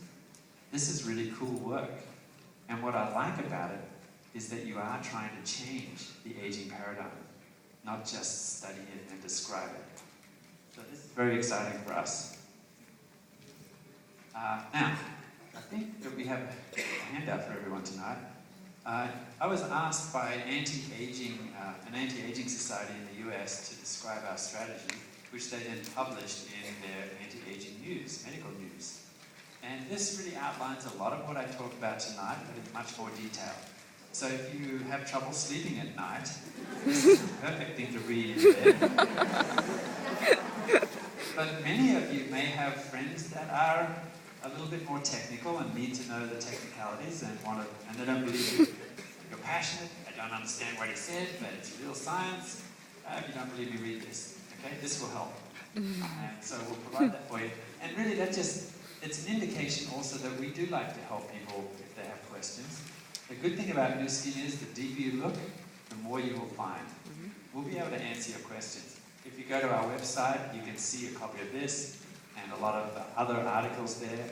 this is really cool work. And what I like about it is that you are trying to change the aging paradigm, not just study it and describe it. So this is very exciting for us. Now, I think that we have a handout for everyone tonight. I was asked by an anti-aging society in the US to describe our strategy, which they then published in their anti-aging news, medical news. And this really outlines a lot of what I talked about tonight, but in much more detail. So if you have trouble sleeping at night, this is the perfect thing to read in bed. But many of you may have friends that are a little bit more technical and need to know the technicalities and they don't believe you. you're passionate, I don't understand what he said, but it's real science. If you don't believe me, read this. Okay, this will help. And so we'll provide that for you. And really it's an indication also that we do like to help people if they have questions. The good thing about Nu Skin is the deeper you look, the more you will find. We'll be able to answer your questions. If you go to our website, you can see a copy of this and a lot of other articles there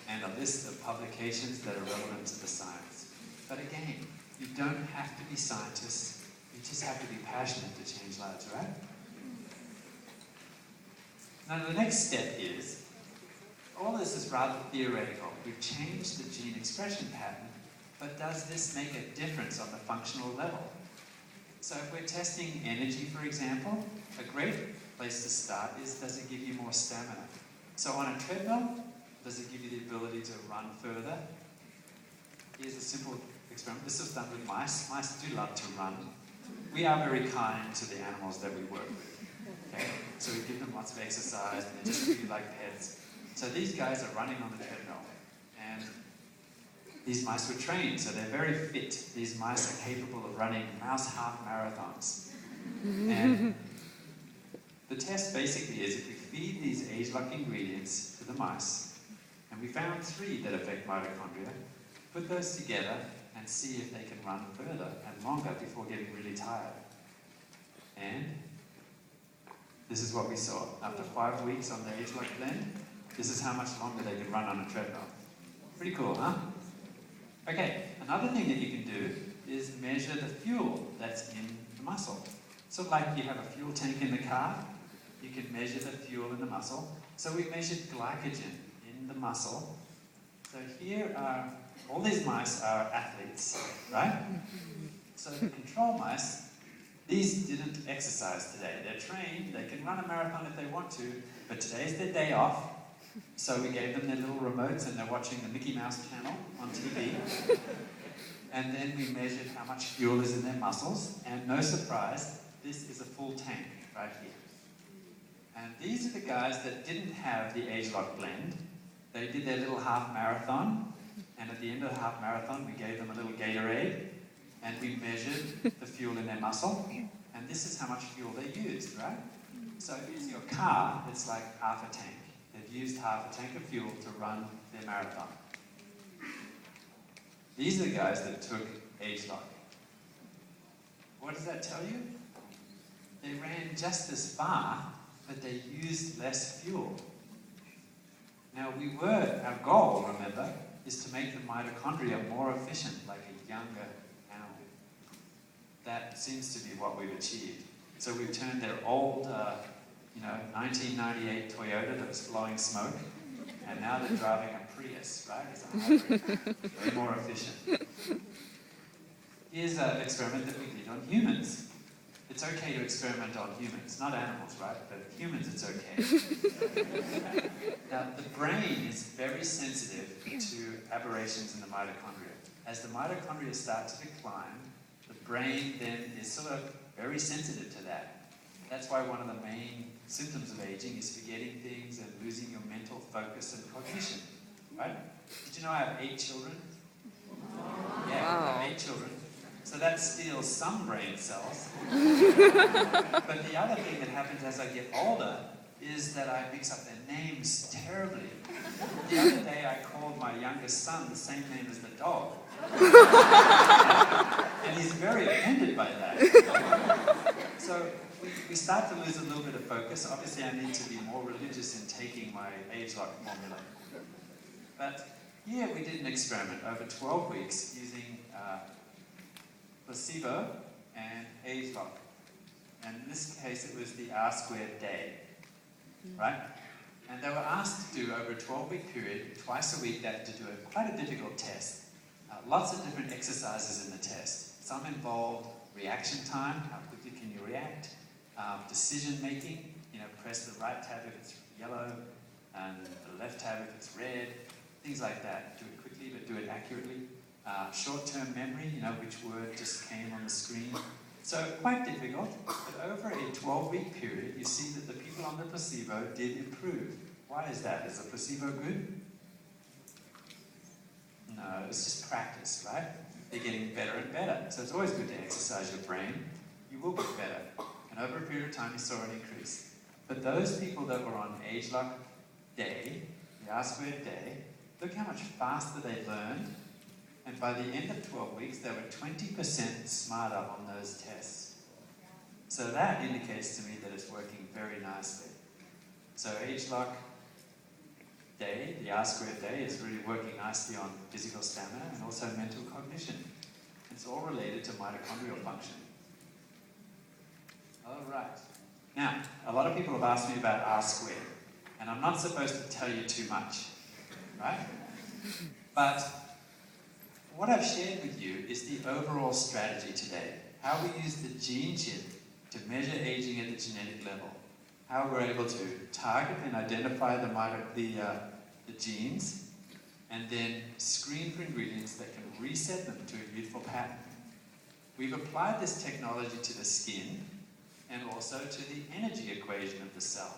and a list of publications that are relevant to the science. But again, you don't have to be scientists. You just have to be passionate to change lives, right? Now the next step is, all this is rather theoretical. We've changed the gene expression pattern, but does this make a difference on the functional level? So if we're testing energy, for example, a great place to start is, does it give you more stamina? So on a treadmill, does it give you the ability to run further? Here's a simple experiment. This was done with mice. Mice do love to run. We are very kind to the animals that we work with. Okay? So we give them lots of exercise and they just treat like pets. So these guys are running on the treadmill. And these mice were trained, so they're very fit. These mice are capable of running mouse half marathons. And the test basically is, if we feed these age-lock ingredients to the mice, and we found 3 that affect mitochondria, put those together and see if they can run further and longer before getting really tired. And this is what we saw. After 5 weeks on the age-lock blend, this is how much longer they could run on a treadmill. Pretty cool, huh? Okay, another thing that you can do is measure the fuel that's in the muscle. So like you have a fuel tank in the car, you can measure the fuel in the muscle. So we measured glycogen in the muscle. So here are, all these mice are athletes, right? So the control mice, these didn't exercise today. They're trained, they can run a marathon if they want to, but today's their day off. So we gave them their little remotes and they're watching the Mickey Mouse channel on TV. And then we measured how much fuel is in their muscles. And no surprise, this is a full tank right here. And these are the guys that didn't have the age-lock blend. They did their little half marathon. And at the end of the half marathon, we gave them a little Gatorade. And we measured the fuel in their muscle. And this is how much fuel they used, right? So here's your car, it's like half a tank. They've used half a tank of fuel to run their marathon. These are the guys that took age-lock. What does that tell you? They ran just as far, but they used less fuel. Now our goal, remember, is to make the mitochondria more efficient, like a younger animal. That seems to be what we've achieved. So we've turned their old 1998 Toyota that was blowing smoke, and now they're driving a Prius, right? It's a hybrid, way more efficient. Here's an experiment that we did on humans. It's okay to experiment on humans, not animals, right? But humans, it's okay. Now, the brain is very sensitive to aberrations in the mitochondria. As the mitochondria start to decline, the brain then is sort of very sensitive to that. That's why one of the main symptoms of aging is forgetting things and losing your mental focus and cognition, right? Did you know I have 8 children? Yeah, I have 8 children. So that steals some brain cells. But the other thing that happens as I get older is that I mix up their names terribly. The other day I called my youngest son the same name as the dog. And he's very offended by that. So we start to lose a little bit of focus. Obviously I need to be more religious in taking my age-lock formula. But here we did an experiment over 12 weeks using placebo and age-lock. And in this case it was the R-squared day, right? And they were asked to do over a 12-week period, twice a week, to do quite a difficult test. Lots of different exercises in the test. Some involved reaction time, how quickly can you react, decision making, press the right tab if it's yellow, and the left tab if it's red, things like that. Do it quickly but do it accurately. Short-term memory, which word just came on the screen. So quite difficult, but over a 12-week period, you see that the people on the placebo did improve. Why is that? Is the placebo good? No, it's just practice, right? they're getting better and better. So it's always good to exercise your brain. You will get better. And over a period of time, you saw an increase. But those people that were on AgeLock Day, the R-squared day, look how much faster they learned. And by the end of 12 weeks, they were 20% smarter on those tests. So that indicates to me that it's working very nicely. So AgeLock Day, the R-squared day, is really working nicely on physical stamina and also mental cognition. It's all related to mitochondrial function. All right. Now, a lot of people have asked me about R-squared, and I'm not supposed to tell you too much, right? But what I've shared with you is the overall strategy today. How we use the gene chip to measure aging at the genetic level. How we're able to target and identify the genes, and then screen for ingredients that can reset them to a youthful pattern. We've applied this technology to the skin and also to the energy equation of the cell.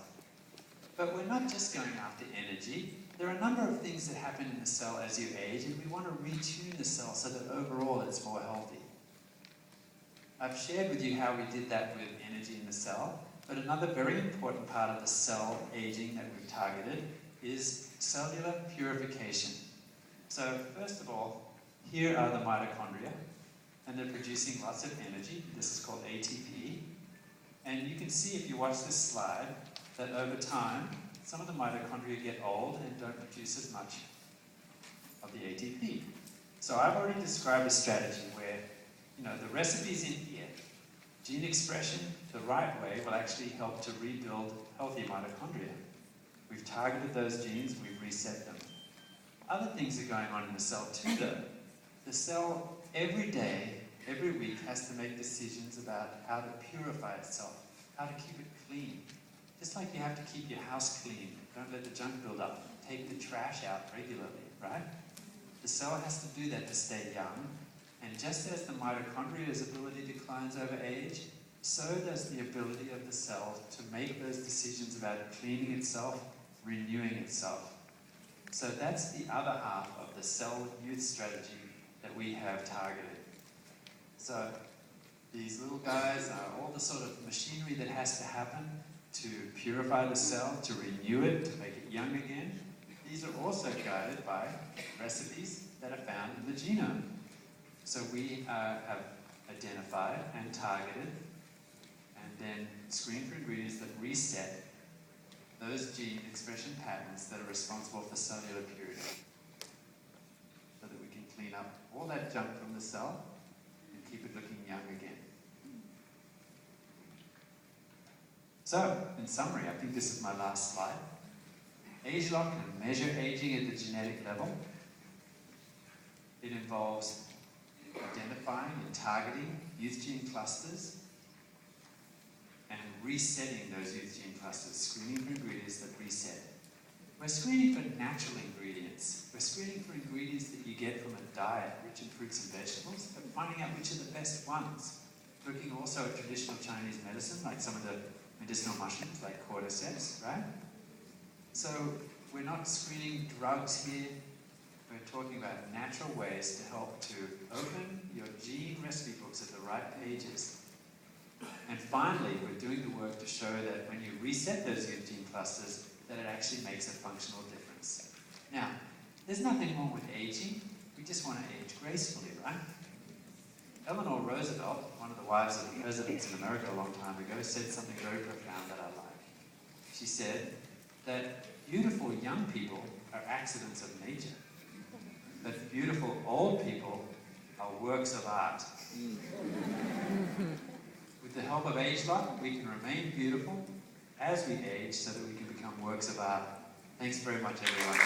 But we're not just going after energy. There are a number of things that happen in the cell as you age, and we want to retune the cell so that overall it's more healthy. I've shared with you how we did that with energy in the cell, but another very important part of the cell aging that we've targeted is cellular purification. So first of all, here are the mitochondria, and they're producing lots of energy. This is called ATP. And you can see if you watch this slide that over time, some of the mitochondria get old and don't produce as much of the ATP. So I've already described a strategy where, the recipe's in here. Gene expression the right way will actually help to rebuild healthy mitochondria. We've targeted those genes, we've reset them. Other things are going on in the cell too, though. The cell, every day, every week, has to make decisions about how to purify itself, how to keep it clean. Just like you have to keep your house clean. Don't let the junk build up. Take the trash out regularly, right? The cell has to do that to stay young. And just as the mitochondria's ability declines over age, so does the ability of the cell to make those decisions about cleaning itself, renewing itself. So that's the other half of the cell youth strategy that we have targeted. So these little guys are all the sort of machinery that has to happen to purify the cell, to renew it, to make it young again. These are also guided by recipes that are found in the genome. So we have identified and targeted and then screened for ingredients that reset those gene expression patterns that are responsible for cellular purity, so that we can clean up all that junk from the cell and keep it looking young again. So, in summary, I think this is my last slide. AgeLock can measure aging at the genetic level. It involves identifying and targeting youth gene clusters and resetting those youth gene clusters, screening for ingredients that reset. We're screening for natural ingredients. We're screening for ingredients that you get from a diet rich in fruits and vegetables, but finding out which are the best ones. Looking also at traditional Chinese medicine, like some of the medicinal mushrooms, like cordyceps, right? So we're not screening drugs here. We're talking about natural ways to help to open your gene recipe books at the right pages. And finally, we're doing the work to show that when you reset those youth gene clusters, that it actually makes a functional difference. Now, there's nothing wrong with aging. We just want to age gracefully, right? Eleanor Roosevelt, one of the wives of the presidents in America a long time ago, said something very profound that I like. She said that beautiful young people are accidents of nature, but beautiful old people are works of art. With the help of AgeLock, we can remain beautiful as we age so that we can become works of art. Thanks very much, everyone.